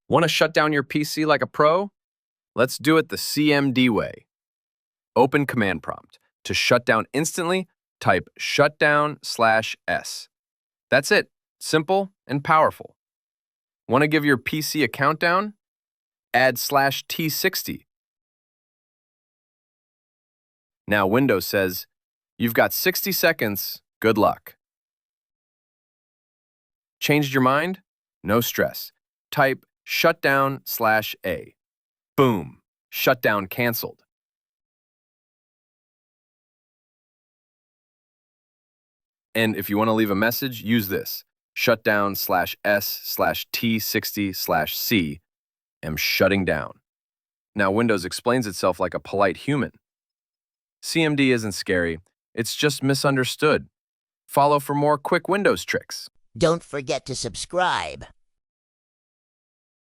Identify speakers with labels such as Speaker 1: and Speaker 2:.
Speaker 1: Want to shut down your PC like a pro? Let's do it the CMD way. Open Command Prompt. To shut down instantly, type shutdown/S. That's it. Simple and powerful. Want to give your PC a countdown? Add /T60. Now Windows says, you've got 60 seconds, good luck. Changed your mind? No stress. Type shutdown/A. Boom, shutdown canceled. And if you want to leave a message, use this, shutdown/S/T60/C. Am shutting down. Now Windows explains itself like a polite human. CMD isn't scary, it's just misunderstood. Follow for more quick Windows tricks.
Speaker 2: Don't forget to subscribe.